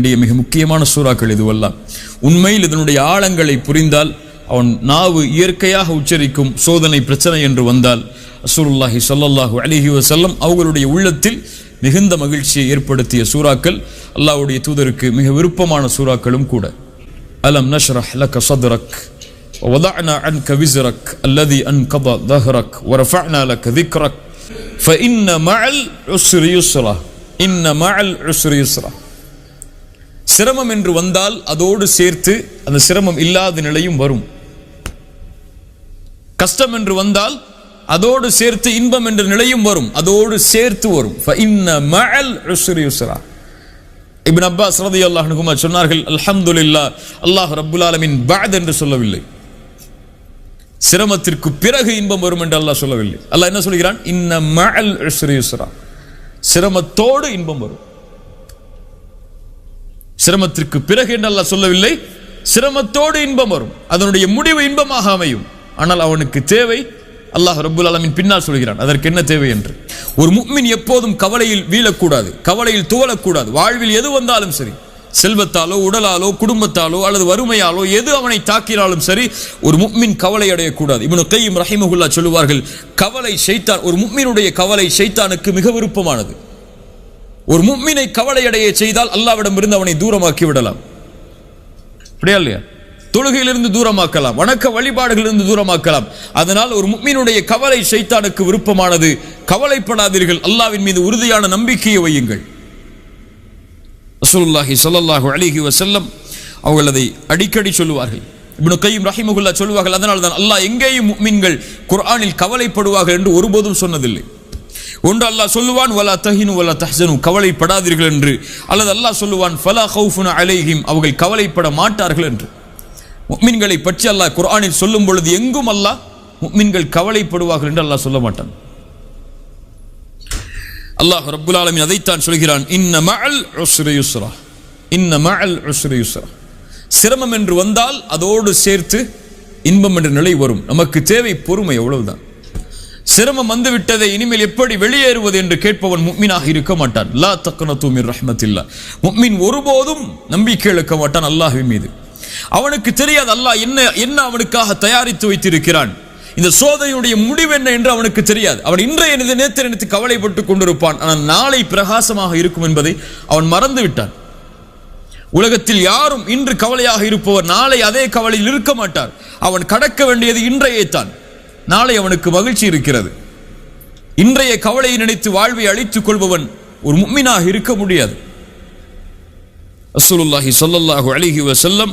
வேண்டிய மிக முக்கியமான சூறாக்கள் இதுவெல்லாம். உண்மையில் இதனுடைய ஆழங்களை புரிந்தால் அவன் நாவு இயற்கையாக உச்சரிக்கும் சோதனை பிரச்சனை என்று வந்தால் ரசூலுல்லாஹி ஸல்லல்லாஹு அலைஹி வஸல்லம் அவர்களுடைய உள்ளத்தில் மிகுந்த மகிழ்ச்சியை ஏற்படுத்திய சூறாக்கள், அல்லாஹ்வுடைய தூதருக்கு மிக விருப்பமான சூறாக்களும் கூட. அலம் நஷ்ரஹ் லக ஸத்ரக் வவதஅனா அன்க விஸ்ரக் அல்லதி அன்கத ظهرك ورفعنا لك ذكرك فإن مع العسر يسرا إن مع العسر يسرا. சிரமம் என்று வந்தால் அதோடு சேர்த்து அந்த சிரமம் இல்லாத நிலையும் வரும். கஷ்டம் என்று வந்தால் அதோடு சேர்த்து இன்பம் என்ற நிலையும் வரும், அதோடு சேர்த்து வரும். فإن مع العسر يسرا. இப்னு அப்பாஸ் ரலியல்லாஹு அன்ஹுமா சொன்னார்கள், அல்ஹம்துலில்லாஹ், அல்லாஹ் ரப்புல் ஆலமீன் பஅத் என்று சொல்லவில்லை, சிரமத்திற்கு பிறகு இன்பம் வரும் என்று அல்லாஹ் சொல்லவில்லை. அல்லாஹ் என்ன சொல்கிறான்? இன்ன மஅல் உஸ்ரி யுஸ்ரா, சிரமத்தோடு இன்பம் வரும். சிரமத்திற்கு பிறகு என்று அல்லாஹ் சொல்லவில்லை, சிரமத்தோடு இன்பம் வரும், அதனுடைய முடிவு இன்பமாக அமையும். ஆனால் அவனுக்கு தேவை, அல்லாஹ் ரப்புல் ஆலமீன் பின்னால் சொல்கிறான் அதற்கு என்ன தேவை என்று. ஒரு முஃமின் எப்போதும் கவலையில் வீழக்கூடாது, கவலையில் துவளக்கூடாது. வாழ்வில் எது வந்தாலும் சரி, செல்வத்தாலோ உடலாலோ குடும்பத்தாலோ அல்லது வறுமையாலோ எது அவனை தாக்கினாலும் சரி, ஒரு முஃமின் கவலை அடையக்கூடாது. இப்னு கய்யிம் ரஹிமஹுல்லாஹ் சொல்லுவார்கள், கவலை ஷைத்தான், ஒரு முஃமினுடைய கவலை ஷைத்தானுக்கு மிக விருப்பமானது. ஒரு முஃமினை கவலை அடைய செய்தால் அல்லாஹ்விடமிருந்து அவனை தூரமாக்கி விடலாம். அப்படியா இல்லையா? தொழுகையிலிருந்து தூரமாக்கலாம், வணக்க வழிபாடுகளிலிருந்து தூரமாக்கலாம். அதனால் ஒரு முஃமினுடைய கவலை ஷைத்தானுக்கு விருப்பமானது. கவலைப்படாதீர்கள், அல்லாஹ்வின் மீது உறுதியான நம்பிக்கையை வையுங்கள். ரசூலுல்லாஹி ஸல்லல்லாஹு அலைஹி வஸல்லம் அவர்கள் அதை அடிக்கடி சொல்லுவார்கள். இப்னு கய்யிம் ரஹிமஹுல்லாஹ் சொல்லுவார்கள், அதனால் தான் அல்லாஹ் எங்கேயும் முஃமின்கள் குர்ஆனில் கவலைப்படுவார்கள் என்று ஒருபோதும் சொன்னதில்லை. ஒன்று அல்லாஹ் சொல்லுவான் வலா தஹினு வலா தஹ்சனு, கவலைப்படாதீர்கள் என்று, அல்லது அல்லாஹ் சொல்லுவான் ஃபலா ஹௌஃபுன் அலைஹிம், அவர்கள் கவலைப்பட மாட்டார்கள் என்று. முஃமின்களை பற்றி அல்லாஹ் குர்ஆனில் சொல்லும் பொழுது எங்கும் அல்லாஹ் முஃமின்கள் கவலைப்படுவார்கள் என்று அல்லாஹ் சொல்ல மாட்டான். அல்லாஹ் ரப்புல் ஆலமீன் அதைத்தான் சொல்கிறான், இன்ன மஅல் உஸ்ரி யுஸ்ரா, இன்ன மஅல் உஸ்ரி யுஸ்ரா. சிரமம் என்று வந்தால் அதோடு சேர்த்து இன்பம் என்ற நிலை வரும். நமக்கு தேவை பொறுமை, அவ்வளவுதான். சிரமம் வந்துவிட்டதை இனிமேல் எப்படி வெளியேறுவது என்று கேட்பவன் முஃமினாக இருக்க மாட்டான். லா தக்னது மிர் ரஹ்மத்தில்லாஹ், முஃமின் ஒருபோதும் நம்பிக்கை இழக்க மாட்டான் அல்லாஹ்வின் மீது. அவனுக்கு தெரியாது அல்லாஹ் என்ன அவனுக்காக தயாரித்து வைத்திருக்கிறான், இந்த சோதனையுடைய முடிவு என்ன என்று அவனுக்கு தெரியாது. அவன் இன்றைய நேற்று நினைத்து கவலைப்பட்டு கொண்டிருப்பான், ஆனால் நாளை பிரகாசமாக இருக்கும் என்பதை அவன் மறந்து விட்டான். உலகத்தில் யாரும் இன்று கவலையாக இருப்பவர் நாளை அதே கவலையில் இருக்க மாட்டார். அவன் கடக்க வேண்டியது இன்றையே தான். நாளை அவனுக்கு மகிழ்ச்சி இருக்கிறது. இன்றைய கவலையை நினைத்து வாழ்வை அழித்துக் கொள்பவன் ஒரு முஃமினாக இருக்க முடியாது. ரசூலுல்லாஹி ஸல்லல்லாஹு அலைஹி வஸல்லம்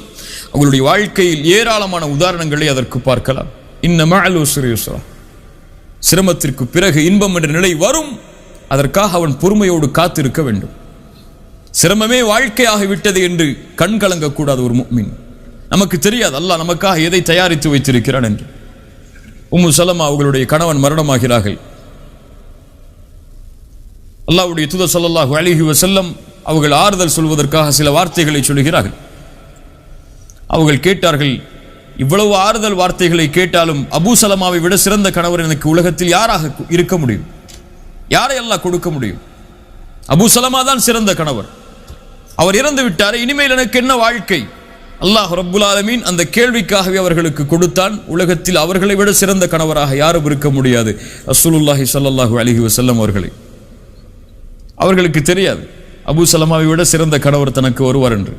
அவங்களுடைய வாழ்க்கையில் ஏராளமான உதாரணங்களை அதற்கு பார்க்கலாம். இன்ன மஅல் உஸ்ரி யுஸ்ரா, சிரமத்திற்கு பிறகு இன்பம் என்ற நிலை வரும். அதற்காக அவன் பொறுமையோடு காத்திருக்க வேண்டும். சிரமமே வாழ்க்கையாக விட்டது என்று கண் கலங்கக்கூடாது ஒரு முஃமின். நமக்கு தெரியாது அல்லாஹ் நமக்காக எதை தயாரித்து வைத்திருக்கிறான் என்று. உம்மு சலமா அவர்களுடைய கணவன் மரணமாகிறார்கள். அல்லாஹ்வுடைய தூதர் ஸல்லல்லாஹு அலைஹி வஸல்லம் அவர்கள் ஆறுதல் சொல்வதற்காக சில வார்த்தைகளை சொல்கிறார்கள். அவர்கள் கேட்டார்கள், இவ்வளவு ஆறுதல் வார்த்தைகளை கேட்டாலும் அபூ சலமாவை விட சிறந்த கணவர் எனக்கு உலகத்தில் யாராக இருக்க முடியும்? யாரை அல்லாஹ் கொடுக்க முடியும்? அபூ சலமா தான் சிறந்த கணவர். அவர் இறந்து விட்டார், இனிமேல் எனக்கு என்ன வாழ்க்கை? அல்லாஹ் ரப்புல் ஆலமீன் அந்த கேள்விக்காகவே அவர்களுக்கு கொடுத்தான். உலகத்தில் அவர்களை விட சிறந்த கணவராக யாரும் இருக்க முடியாது ரசூலுல்லாஹி ஸல்லல்லாஹு அலைஹி வஸல்லம் அவர்களை. அவர்களுக்கு தெரியாது அபூ சலமாவை விட சிறந்த கணவர் தனக்கு வருவார் என்று.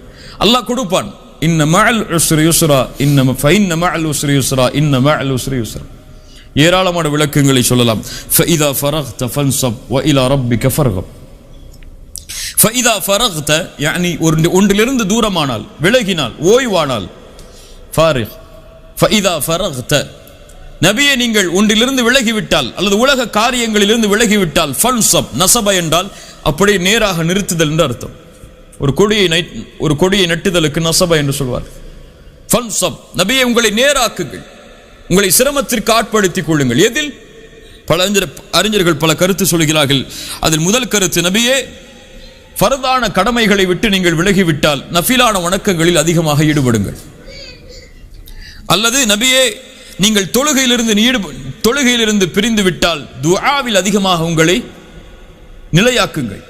அல்லாஹ் கொடுப்பான். இன்ன மஅல் உஸ்ரி யுஸ்ரா, இன்ன மஅல் உஸ்ரி யுஸ்ரா, இன்ன மஅல் உஸ்ரி யுஸ்ரா. ஏராளமான விளக்கங்களை சொல்லலாம். ஃபஇதா ஃபரக்த ஃபன்ஸப் வ இலா ரப்பிக ஃபர்கப். ஃபஇதா ஃபரக்த يعني ஒன்றிலிருந்து தூரமானால், விலகினால், ஓய்வானால், ஃபாரிக். ஃபஇதா ஃபரக்த, நபியே நீங்கள் ஒன்றிலிருந்து விலகிவிட்டால் அல்லது உலக காரியங்களிலிருந்து விலகிவிட்டால், ஃபன்ஸப், நஸப என்றால் அப்படியே நேராக நிறுத்துதல் என்று அர்த்தம். ஒரு கொடியை நட்டுதலுக்கு நஸப என்று சொல்வார். ஃபன்ஸப், நபியே உங்களை நேராக்குங்கள், உங்களை சிரமத்திற்கு ஆட்படுத்திக் கொள்ளுங்கள். எதில்? பல அறிஞர்கள் பல கருத்து சொல்கிறார்கள். அதில் முதல் கருத்து, நபியே ஃபர்தான கடமைகளை விட்டு நீங்கள் விலகிவிட்டால் நஃபிலான வணக்கங்களில் அதிகமாக ஈடுபடுங்கள். அல்லது நபியே நீங்கள் தொழுகையிலிருந்து பிரிந்து விட்டால் துஆவில் அதிகமாக உங்களை நிலையாக்குங்கள்.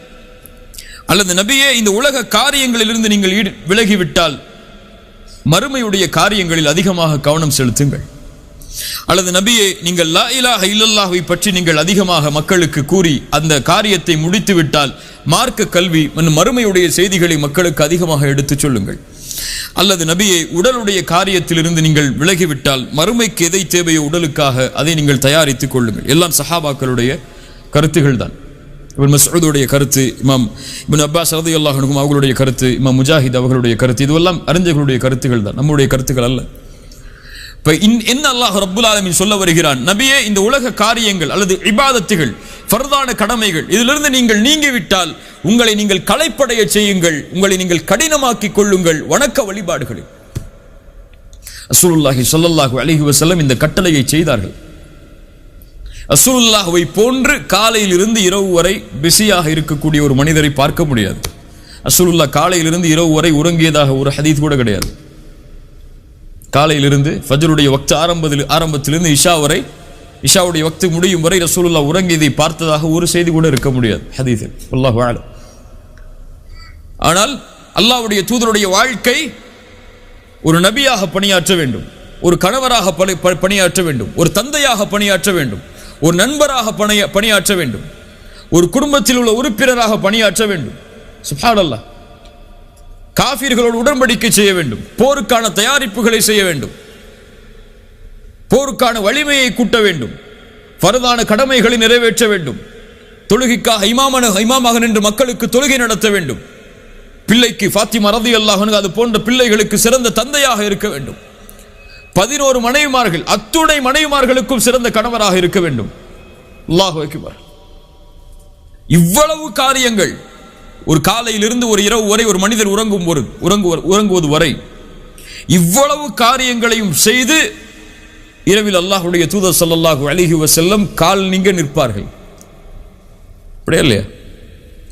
அல்லது நபியே இந்த உலக காரியங்களிலிருந்து நீங்கள் விலகிவிட்டால் மறுமையுடைய காரியங்களில் அதிகமாக கவனம் செலுத்துங்கள். அல்லது நபியே நீங்கள் லா இலாஹ இல்லல்லாஹை பற்றி நீங்கள் அதிகமாக மக்களுக்கு கூறி அந்த காரியத்தை முடித்து விட்டால் மார்க்க கல்வி மறுமையுடைய செய்திகளை மக்களுக்கு அதிகமாக எடுத்துச் சொல்லுங்கள். அல்லது நபியே உடலுடைய காரியத்திலிருந்து நீங்கள் விலகிவிட்டால் மறுமைக்கு எதை தேவையோ உடலுக்காக அதை நீங்கள் தயாரித்துக் கொள்ளுங்கள். எல்லாம் சஹாபாக்களுடைய கருத்துகள் தான். இப்னு மஸ்ஊதுடைய கருத்து, இமாம் இப்னு அப்பாஸ் ரலியல்லாஹு அன்ஹு அவர்களுடைய கருத்து, இமாம் முஜாஹித் அவர்களுடைய கருத்து, இதுவெல்லாம் அறிஞர்களுடைய கருத்துக்கள் தான், நம்முடைய கருத்துக்கள் அல்ல. என்ன அல்லாஹ் ரப்புல் ஆலமீன் சொல்ல வருகிறான், நபியே இந்த உலக காரியங்கள் அல்லது இபாதத்துகள் ஃபர்தான கடமைகள் இதிலிருந்து நீங்கள் நீங்கிவிட்டால் உங்களை நீங்கள் களைப்படைய செய்யுங்கள், உங்களை நீங்கள் கடினமாக்கிக் கொள்ளுங்கள் வணக்க வழிபாடுகளில். ரசூலுல்லாஹி ஸல்லல்லாஹு அலைஹி வஸல்லம் இந்த கட்டளையை செய்தார்கள். ரசூலுல்லாஹ்வை போன்று காலையிலிருந்து இரவு வரை பிஸியாக இருக்கக்கூடிய ஒரு மனிதரை பார்க்க முடியாது. ரசூலுல்லாஹ் காலையிலிருந்து இரவு வரை உறங்கியதாக ஒரு ஹதீஸ் கூட கிடையாது. காலையிலிருந்து ஃபஜ்ருடைய வக்த் ஆரம்பத்திலிருந்து இஷா வரை, இஷாவுடைய வக்து முடியும் வரை ரசூலுல்லாஹ் உறங்கியதை பார்த்ததாக ஒரு செய்தி கூட இருக்க முடியாது ஹதீஸில். அல்லாஹு அலம். ஆனால் அல்லாஹ்வுடைய தூதருடைய வாழ்க்கை ஒரு நபியாக பணியாற்ற வேண்டும், ஒரு கணவராக பணியாற்ற வேண்டும், ஒரு தந்தையாக பணியாற்ற வேண்டும், ஒரு நண்பராக பணியாற்ற வேண்டும், ஒரு குடும்பத்தில் உள்ள உறுப்பினராக பணியாற்ற வேண்டும். சுப்ஹானல்லாஹ். காஃபிர்களோடு உடன்படிக்கை செய்ய வேண்டும், போருக்கான தயாரிப்புகளை செய்ய வேண்டும், போருக்கான வலிமையை கூட்ட வேண்டும், ஃபர்தான கடமைகளை நிறைவேற்ற வேண்டும், தொழுகைக்காக இமாமாக நின்று மக்களுக்கு தொழுகை நடத்த வேண்டும், பிள்ளைக்கு ஃபாத்திமா ரலியல்லாஹு அன்ஹா அது போன்ற பிள்ளைகளுக்கு சிறந்த தந்தையாக இருக்க வேண்டும், 11 மனைவிமார்கள் அத்துணை மனைவிமார்களுக்கும் சிறந்த கணவராக இருக்க வேண்டும். அல்லாஹு அக்பர். இவ்வளவு காரியங்கள் ஒரு காலையிலிருந்து ஒரு இரவு வரை ஒரு மனிதர் உறங்குவது வரை இவ்வளவு காரியங்களையும் செய்து இரவில் அல்லாஹ்வுடைய தூதர் ஸல்லல்லாஹு அலைஹி வஸல்லம் கால் நீங்க நிற்பார்கள். அப்படியே இல்லையா?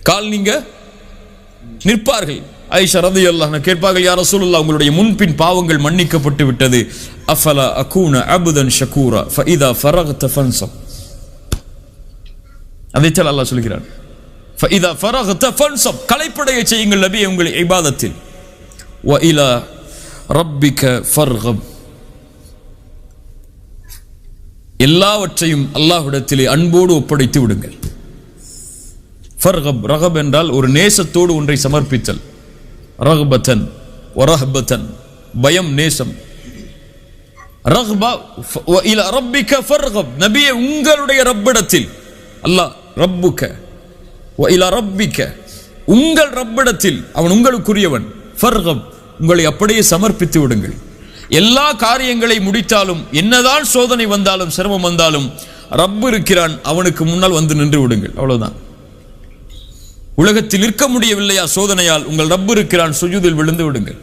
கால் நீங்க நிற்பார்கள். ஆயிஷா ரலியல்லாஹு அன்ஹா கேட்பார்கள், யா ரசூலுல்லாஹ், உங்களுடைய முன்பின் பாவங்கள் மன்னிக்கப்பட்டு விட்டது, அஃபலா அகூன அப்தன் ஷகூரா ஃபஇதா ஃபரக்த ஃபன்ஸப். அதைத்தான் அல்லாஹ் சொல்கிறான், ஃபஇதா ஃபரக்த ஃபன்ஸப், களைப்படைய செய்யுங்கள் நபியே உங்கள் இபாதத்தில், வ இலா ரப்பிக ஃபர்கப், எல்லாவற்றையும் அல்லாஹ்விடத்திலே அன்போடு ஒப்படைத்து விடுங்கள். ஃபர்கப், ரகப் என்றால் ஒரு நேசத்தோடு ஒன்றை சமர்ப்பித்தல், ரஹ்பத்தன் வரஹ்பத்தன், பயம் நேசம். ரஹ்பா வ இலா ரப்பிக ஃபர்கப், நபியே உங்களுடைய ரப்பிடத்தில், அல்லாஹ் ரப்புக வ இலா ரப்பிக, உங்கள் ரப்பிடத்தில், அவன் உங்களுக்குரியவன், ஃபர்கப், உங்களை அப்படியே சமர்ப்பித்து விடுங்கள். எல்லா காரியங்களை முடித்தாலும் என்னதான் சோதனை வந்தாலும் சிரமம் வந்தாலும் ரப்பு இருக்கிறான், அவனுக்கு முன்னால் வந்து நின்று விடுங்கள், அவ்வளவுதான். உலகத்தில் நிற்க முடியவில்லையா சோதனையால், உங்கள் ரப்பு இருக்கிறான், சுஜூதில் விழுந்து விடுங்கள்,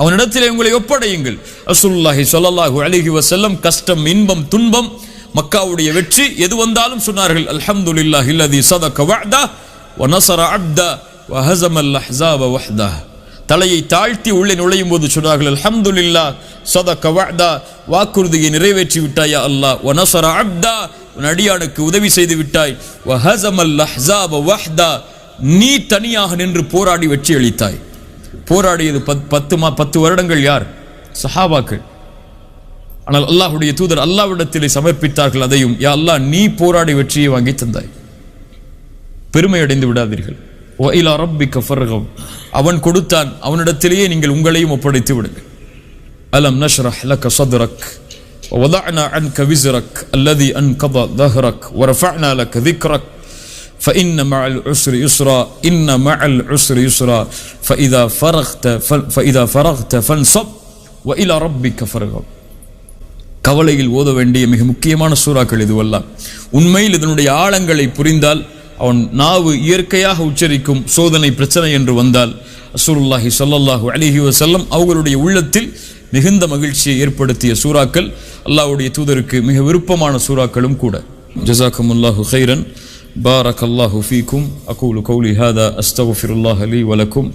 அவனிடத்திலே உங்களை ஒப்படையுங்கள். ரசூலுல்லாஹி ஸல்லல்லாஹு அலைஹி வஸல்லம் கஷ்டம் இன்பம் துன்பம் மக்காவுடைய வெற்றி எது வந்தாலும் சொன்னார்கள், அல்ஹம்துலில்லாஹி அல்லதி ஸதக வஅதா வ நஸர அப்தா வ ஹஸமல் அஹ்ஸாப வஹ்தா. தலையை தாழ்த்தி உள்ளே நுழையும் போது சொன்னார்கள், அல்ஹம்துலில்லாஹ் ஸதக வஅதா, வாக்குறுதியை நிறைவேற்றி விட்டாய் யா அல்லாஹ், வ நஸர அப்தா, உன் அடியானுக்கு உதவி செய்து விட்டாய், வ ஹஸமல் அஹ்ஸாப வஹ்தா, நீ தனியாக நின்று போராடி வெற்றி அளித்தாய். போராடியது 10 வருடங்கள் யார்? சஹாபாக்கள். ஆனால் அல்லாஹ்வுடைய தூதர் அல்லாஹ்விடத்திலே சமர்ப்பித்தார்கள் அதையும், யா அல்லாஹ் நீ போராடி வெற்றியை வாங்கி தந்தாய், பெருமை அடைந்து விடாதீர்கள். வ இலா ரப்பிக ஃபர்கப், அவன் கொடுத்தான், அவனிடத்திலேயே நீங்கள் உங்களையும் ஒப்படைத்து விடுங்கள். அலம் நஷ்ரஹ் லக ஸத்ரக் வ வதஅனா அன்க விஸ்ரக் அல்லதி அன்கத ظهرك ورفعنا لك ذكرك فإن مع العسر يسرا إن مع العسر يسرا فإذا فرغت فانصب وإلى ربك فارغب. கவலையில் ஓத வேண்டிய மிக முக்கியமான சூறாக்கள் இதுவெல்லாம். உண்மையில் இதனுடைய ஆழங்களை புரிந்தால், அவன் நாவு இயற்கையாக உச்சரிக்கும் சோதனை பிரச்சனை என்று வந்தால், ரசூலுல்லாஹி ஸல்லல்லாஹு அலைஹி வஸல்லம் அவர்களுடைய உள்ளத்தில் மிகுந்த மகிழ்ச்சியை ஏற்படுத்திய சூறாக்கள், அல்லாஹ்வுடைய தூதருக்கு மிக விருப்பமான சூறாக்களும் கூட. ஜஸாக்குமுல்லாஹு கைரன். பாரக்கல்லாஹு ஃபீக்கும். அகூலு கௌலி ஹாதா அஸ்தக்ஃபிருல்லாஹ லீ வ லக்கும்.